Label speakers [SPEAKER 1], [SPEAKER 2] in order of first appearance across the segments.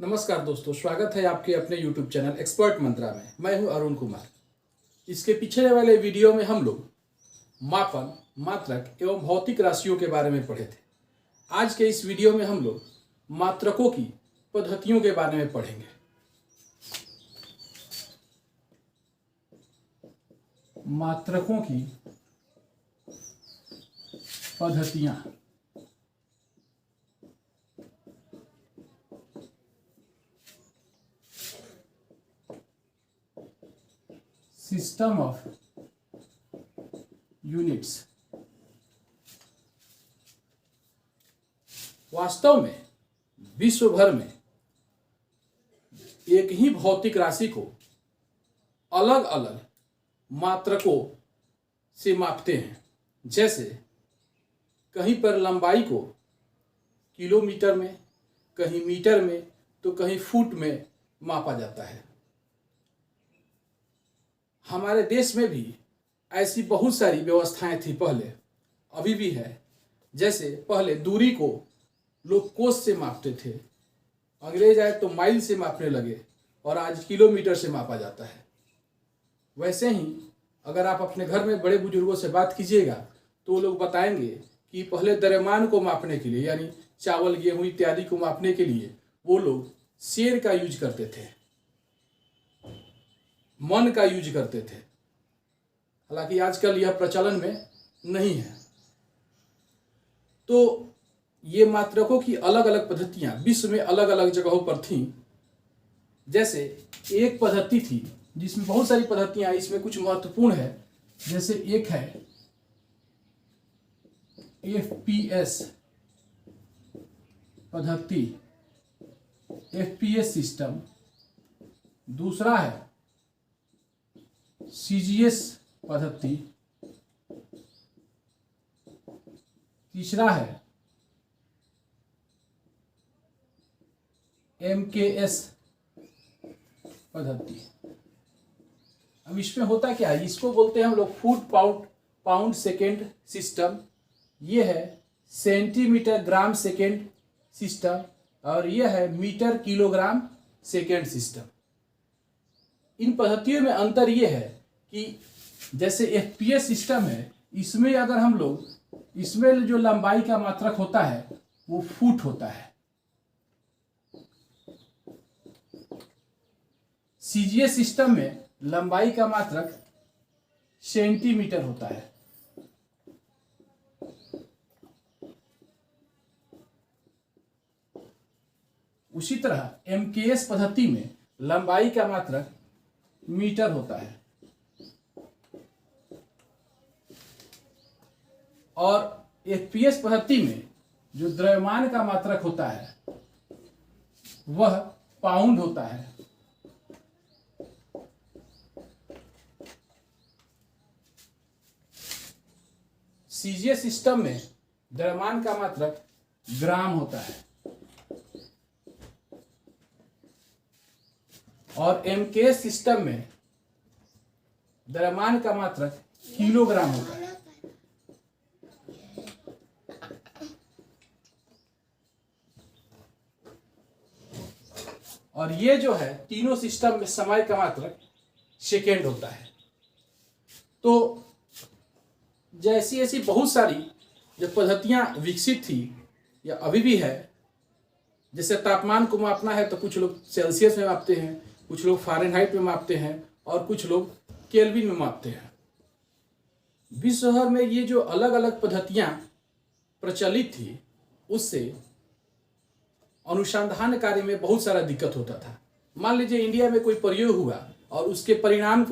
[SPEAKER 1] नमस्कार दोस्तों, स्वागत है आपके अपने YouTube चैनल एक्सपर्ट मंत्रा में। मैं हूं अरुण कुमार। इसके पिछले वाले वीडियो में हम लोग मापन, मात्रक एवं भौतिक राशियों के बारे में पढ़े थे। आज के इस वीडियो में हम लोग मात्रकों की पद्धतियों के बारे में पढ़ेंगे। मात्रकों की पद्धतियां। System of units. वास्तव में विश्व भर में एक ही भौतिक राशि को अलग अलग मात्रकों से मापते हैं। जैसे कहीं पर लंबाई को किलोमीटर में, कहीं मीटर में, तो कहीं फुट में मापा जाता है। हमारे देश में भी ऐसी बहुत सारी व्यवस्थाएं थी पहले, अभी भी है। जैसे पहले दूरी को लोग कोस से मापते थे, अंग्रेज आए तो माइल से मापने लगे और आज किलोमीटर से मापा जाता है। वैसे ही अगर आप अपने घर में बड़े बुजुर्गों से बात कीजिएगा तो वो लोग बताएंगे कि पहले द्रव्यमान को मापने के लिए, यानी चावल, गेहूं इत्यादि को मापने के लिए वो लोग सेर का यूज करते थे, मन का यूज करते थे। हालांकि आजकल यह प्रचलन में नहीं है। तो ये मात्रकों की अलग अलग पद्धतियां विश्व में अलग अलग जगहों पर थीं। जैसे एक पद्धति थी जिसमें बहुत सारी पद्धतियां, इसमें कुछ महत्वपूर्ण है। जैसे एक है FPS पद्धति, FPS सिस्टम। दूसरा है CGS पद्धति। तीसरा है MKS पद्धति। अब इसमें होता क्या है, इसको बोलते हैं हम लोग फुट पाउंड सेकेंड सिस्टम। ये है सेंटीमीटर ग्राम सेकेंड सिस्टम, और यह है मीटर किलोग्राम सेकेंड सिस्टम। इन पद्धतियों में अंतर ये है कि जैसे FPS सिस्टम है, इसमें अगर हम लोग, इसमें जो लंबाई का मात्रक होता है वो फुट होता है। CGS सिस्टम में लंबाई का मात्रक सेंटीमीटर होता है। उसी तरह MKS पद्धति में लंबाई का मात्रक मीटर होता है। और FPS पद्धति में जो द्रव्यमान का मात्रक होता है वह पाउंड होता है। CGS सिस्टम में द्रव्यमान का मात्रक ग्राम होता है और MKS सिस्टम में द्रव्यमान का मात्रक किलोग्राम होता है। और ये जो है तीनों सिस्टम में समय का मात्रक सेकेंड होता है। तो जैसी ऐसी बहुत सारी जो पद्धतियां विकसित थी या अभी भी है। जैसे तापमान को मापना है तो कुछ लोग सेल्सियस में मापते हैं, कुछ लोग फ़ारेनहाइट में मापते हैं और कुछ लोग केल्विन में मापते हैं। विश्व भर में ये जो अलग अलग पद्धतियां प्रचलित थी, उससे अनुसंधान कार्य में बहुत सारा दिक्कत होता था। मान लीजिए इंडिया में कोई प्रयोग हुआ और उसके परिणाम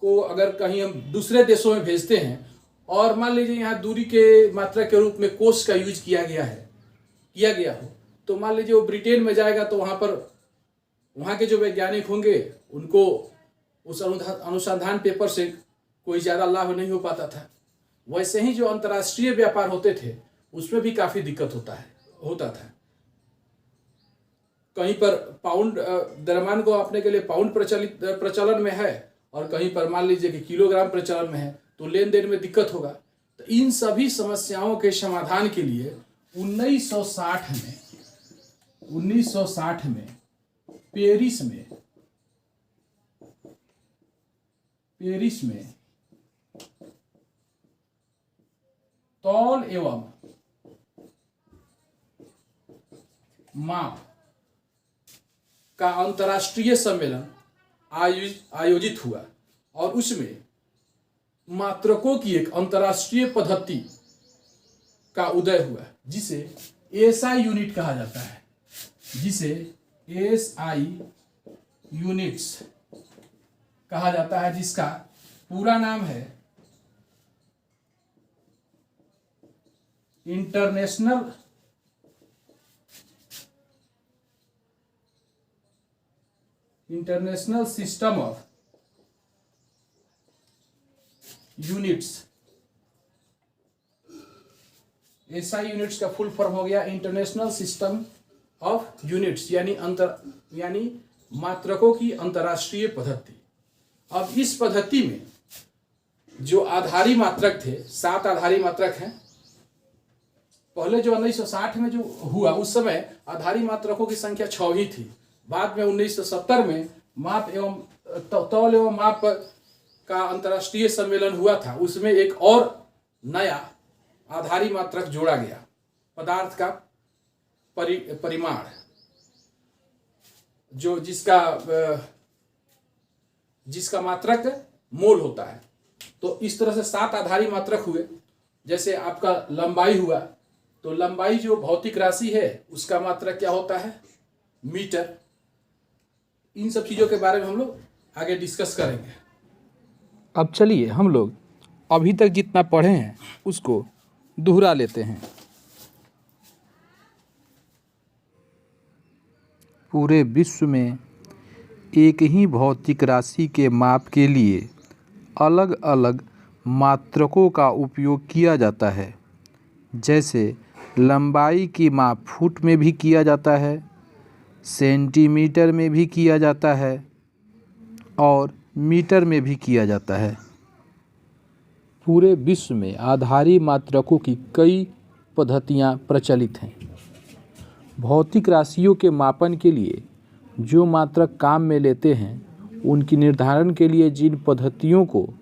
[SPEAKER 1] को अगर कहीं हम दूसरे देशों में भेजते हैं और मान लीजिए यहाँ दूरी के मात्रा के रूप में कोस का यूज किया गया हो, तो मान लीजिए वो ब्रिटेन में जाएगा तो वहाँ के जो वैज्ञानिक होंगे उनको उस अनुसंधान पेपर से कोई ज़्यादा लाभ नहीं हो पाता था। वैसे ही जो अंतर्राष्ट्रीय व्यापार होते थे उसमें भी काफ़ी दिक्कत होता था। कहीं पर पाउंड द्रव्यमान को मापने के लिए पाउंड प्रचलन में है और कहीं पर मान लीजिए कि किलोग्राम प्रचलन में है, तो लेन देन में दिक्कत होगा। तो इन सभी समस्याओं के समाधान के लिए 1960 1960 में पेरिस में तौल एवं माप का अंतर्राष्ट्रीय सम्मेलन आयोजित हुआ और उसमें मात्रकों की एक अंतर्राष्ट्रीय पद्धति का उदय हुआ जिसे एसआई यूनिट कहा जाता है, जिसे एसआई यूनिट्स कहा जाता है, जिसका पूरा नाम है international system of units. SI units का फुल फॉर्म हो गया इंटरनेशनल सिस्टम ऑफ यूनिट्स, यानी मात्रकों की अंतर्राष्ट्रीय पद्धति। अब इस पद्धति में जो आधारी मात्रक थे, 7 आधारी मात्रक हैं। पहले जो 1960 में जो हुआ उस समय आधारी मात्रकों की संख्या 6 ही थी। बाद में 1970 में माप एवं तौल एवं माप का अंतर्राष्ट्रीय सम्मेलन हुआ था, उसमें एक और नया आधारी मात्रक जोड़ा गया, पदार्थ का परिमाण, जो जिसका मात्रक मोल होता है। तो इस तरह से 7 आधारी मात्रक हुए। जैसे आपका लंबाई हुआ, तो लंबाई जो भौतिक राशि है उसका मात्रक क्या होता है? मीटर। इन सब चीज़ों के बारे में हम लोग आगे डिस्कस करेंगे। अब चलिए हम लोग अभी तक जितना पढ़े हैं उसको दोहरा लेते हैं।
[SPEAKER 2] पूरे विश्व में एक ही भौतिक राशि के माप के लिए अलग अलग मात्रकों का उपयोग किया जाता है। जैसे लंबाई की माप फुट में भी किया जाता है, सेंटीमीटर में भी किया जाता है और मीटर में भी किया जाता है। पूरे विश्व में आधारी मात्रकों की कई पद्धतियाँ प्रचलित हैं। भौतिक राशियों के मापन के लिए जो मात्रक काम में लेते हैं, उनकी निर्धारण के लिए जिन पद्धतियों को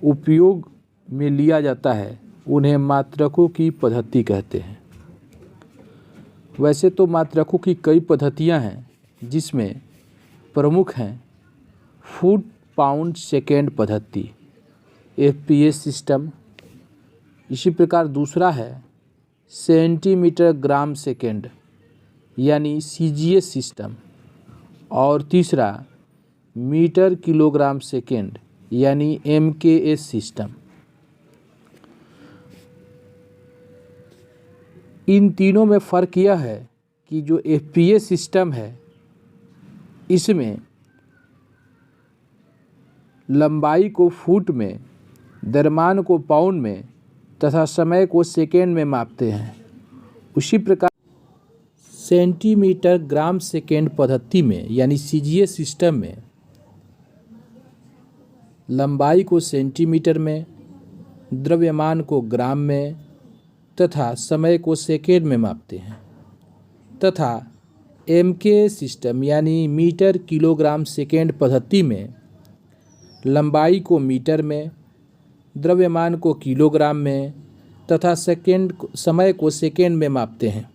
[SPEAKER 2] उपयोग में लिया जाता है उन्हें मात्रकों की पद्धति कहते हैं। वैसे तो मात्रकों की कई पद्धतियां हैं, जिसमें प्रमुख हैं फुट पाउंड सेकेंड पद्धति, एफपीएस सिस्टम। इसी प्रकार दूसरा है सेंटीमीटर ग्राम सेकेंड यानी सीजीएस सिस्टम, और तीसरा मीटर किलोग्राम सेकेंड यानी एमकेएस सिस्टम। इन तीनों में फ़र्क यह है कि जो एफपीएस सिस्टम है इसमें लंबाई को फुट में, द्रव्यमान को पाउंड में तथा समय को सेकेंड में मापते हैं। उसी प्रकार सेंटीमीटर ग्राम सेकेंड पद्धति में यानी सीजीएस सिस्टम में लंबाई को सेंटीमीटर में, द्रव्यमान को ग्राम में तथा समय को सेकेंड में मापते हैं, तथा एमके सिस्टम यानी मीटर किलोग्राम सेकेंड पद्धति में लंबाई को मीटर में, द्रव्यमान को किलोग्राम में तथा समय को सेकेंड में मापते हैं।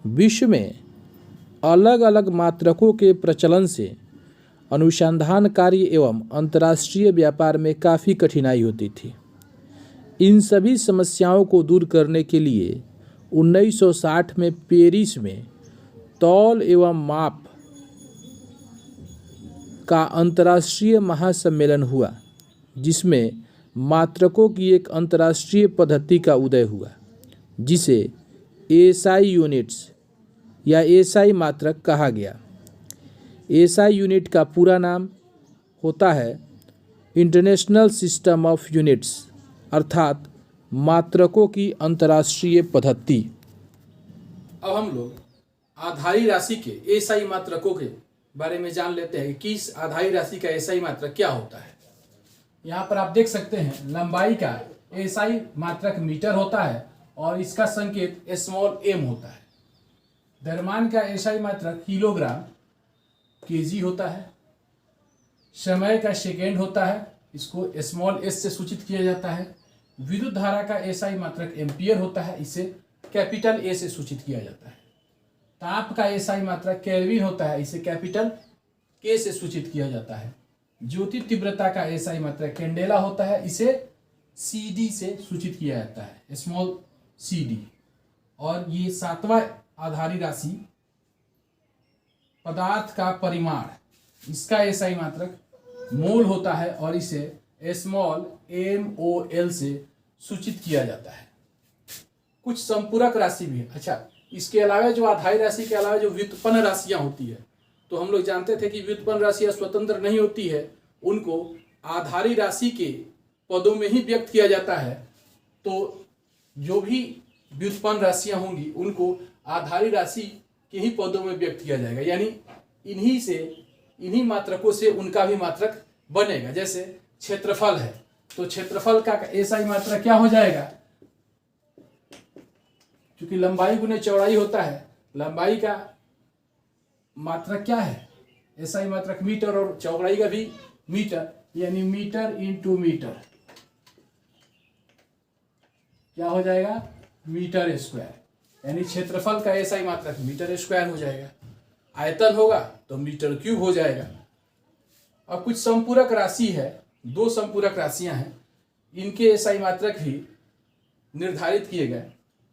[SPEAKER 2] विश्व में अलग अलग मात्रकों के प्रचलन से अनुसंधान कार्य एवं अंतर्राष्ट्रीय व्यापार में काफ़ी कठिनाई होती थी। इन सभी समस्याओं को दूर करने के लिए 1960 में पेरिस में तौल एवं माप का अंतर्राष्ट्रीय महासम्मेलन हुआ, जिसमें मात्रकों की एक अंतर्राष्ट्रीय पद्धति का उदय हुआ, जिसे एसआई यूनिट्स या एसआई मात्रक कहा गया। एसआई यूनिट का पूरा नाम होता है इंटरनेशनल सिस्टम ऑफ यूनिट्स, अर्थात मात्रकों की अंतर्राष्ट्रीय पद्धति।
[SPEAKER 1] अब हम लोग आधारी राशि के एसआई मात्रकों के बारे में जान लेते हैं कि इस आधारी राशि का एसआई मात्रक क्या होता है। यहाँ पर आप देख सकते हैं लंबाई का एसआई मात्रक मीटर होता है और इसका संकेत स्मॉल एम होता है। द्रव्यमान का एसआई मात्रक किलोग्राम केजी होता है। समय का सेकेंड होता है, इसको स्मॉल एस से सूचित किया जाता है। विद्युत धारा का एसआई मात्रक एम्पियर होता है, इसे कैपिटल ए से सूचित किया जाता है। ताप का एसआई मात्रक केल्विन होता है, इसे कैपिटल के से सूचित किया जाता है। ज्योति तीव्रता का एसआई मात्रक कैंडेला होता है, इसे सीडी से सूचित किया जाता है, स्मॉल सीडी। और ये सातवां आधारी राशि पदार्थ का परिमाण, इसका एसआई मात्रक मोल होता है और इसे स्मॉल MOL से सूचित किया जाता है। कुछ संपूरक राशि भी है। अच्छा, इसके अलावा जो आधारी राशि के अलावा जो व्युत्पन्न राशियां होती है, तो हम लोग जानते थे कि व्युत्पन्न राशियां स्वतंत्र नहीं होती है, उनको आधारी राशि के पदों में ही व्यक्त किया जाता है। तो जो भी व्युत्पन्न राशियां होंगी उनको आधारी राशि के ही पदों में व्यक्त किया जाएगा, यानी इन्हीं मात्रकों से उनका भी मात्रक बनेगा। जैसे क्षेत्रफल है, तो क्षेत्रफल का एसआई मात्रक क्या हो जाएगा, क्योंकि लंबाई गुने चौड़ाई होता है, लंबाई का मात्रक क्या है, एसआई मात्रक मीटर, और चौड़ाई का भी मीटर, यानी मीटर इंटू मीटर क्या हो जाएगा, मीटर स्क्वायर। यानी क्षेत्रफल का एसआई मात्रक मीटर स्क्वायर हो जाएगा। आयतन होगा तो मीटर क्यूब हो जाएगा। अब कुछ संपूरक राशि है, 2 संपूरक राशियां हैं, इनके एसआई मात्रक भी निर्धारित किए गए।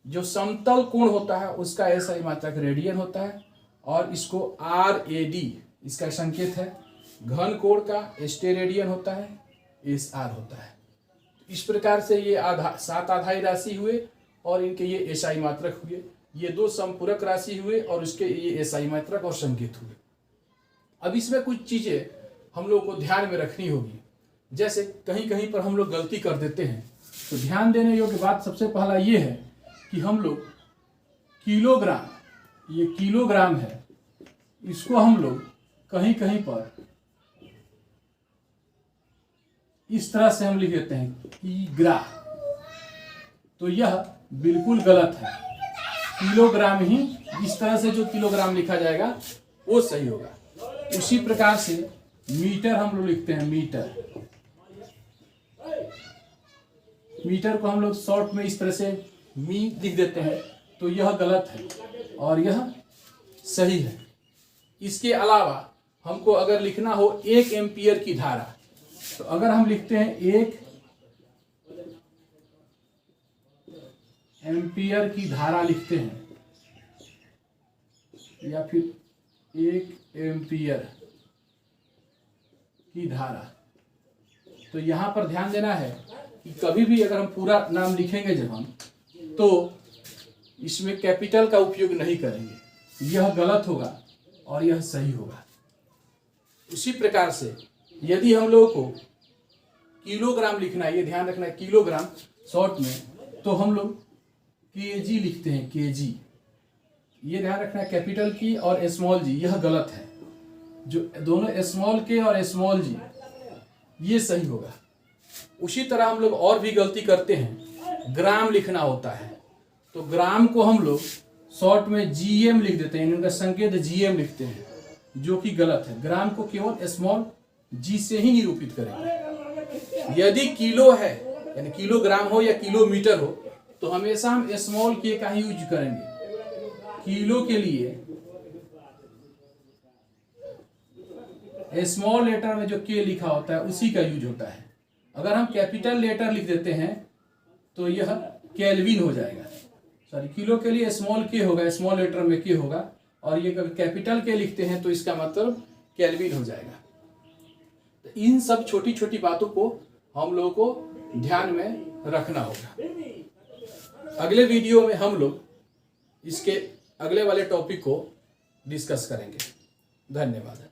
[SPEAKER 1] जो समतल कोण होता है उसका एसआई मात्रक रेडियन होता है, और इसको RAD इसका संकेत है। घन कोण का स्टेरेडियन होता है, SR होता है। इस प्रकार से ये 7 आधारी राशि हुए और इनके ये एसआई मात्रक हुए। ये 2 संपूरक राशि हुए और इसके ये एसआई मात्रक और संकेत हुए। अब इसमें कुछ चीजें हम लोग को ध्यान में रखनी होगी। जैसे कहीं कहीं पर हम लोग गलती कर देते हैं, तो ध्यान देने योग्य बात सबसे पहला ये है कि हम लोग किलोग्राम, ये किलोग्राम है, इसको हम लोग कहीं कहीं पर इस तरह से हम लिख देते हैं किग्रा, तो यह बिल्कुल गलत है। किलोग्राम ही इस तरह से जो किलोग्राम लिखा जाएगा वो सही होगा। उसी प्रकार से मीटर हम लोग लिखते हैं, मीटर को हम लोग शॉर्ट में इस तरह से मी लिख देते हैं, तो यह गलत है और यह सही है। इसके अलावा हमको अगर लिखना हो 1 एम्पियर की धारा, तो अगर हम लिखते हैं 1 एम्पियर की धारा लिखते हैं, या फिर 1 एम्पियर की धारा, तो यहां पर ध्यान देना है कि कभी भी अगर हम पूरा नाम लिखेंगे जब हम, तो इसमें कैपिटल का उपयोग नहीं करेंगे, यह गलत होगा और यह सही होगा। उसी प्रकार से यदि हम लोगों को किलोग्राम लिखना है, ये ध्यान रखना है, किलोग्राम शॉर्ट में, तो हम लोग केजी लिखते हैं, केजी, ये ध्यान रखना है, कैपिटल की और स्मॉल जी, यह गलत है। जो दोनों स्मॉल के और स्मॉल जी, ये सही होगा। उसी तरह हम लोग और भी गलती करते हैं, ग्राम लिखना होता है, तो ग्राम को हम लोग शॉर्ट में GM लिख देते हैं, इनका संकेत GM लिखते हैं, जो कि गलत है। ग्राम को केवल स्मॉल g से ही निरूपित करेंगे। यदि किलो है, यानी किलोग्राम हो या किलोमीटर हो, तो हमेशा हम स्मॉल k का ही यूज करेंगे। किलो के लिए स्मॉल लेटर में जो k लिखा होता है उसी का यूज होता है। अगर हम कैपिटल लेटर लिख देते हैं तो यह केल्विन हो जाएगा। सॉरी, किलो के लिए स्मॉल k होगा, स्मॉल लेटर में k होगा, और ये कैपिटल k लिखते हैं तो इसका मतलब केल्विन हो जाएगा। तो इन सब छोटी छोटी बातों को हम लोगों को ध्यान में रखना होगा। अगले वीडियो में हम लोग इसके अगले वाले टॉपिक को डिस्कस करेंगे। धन्यवाद।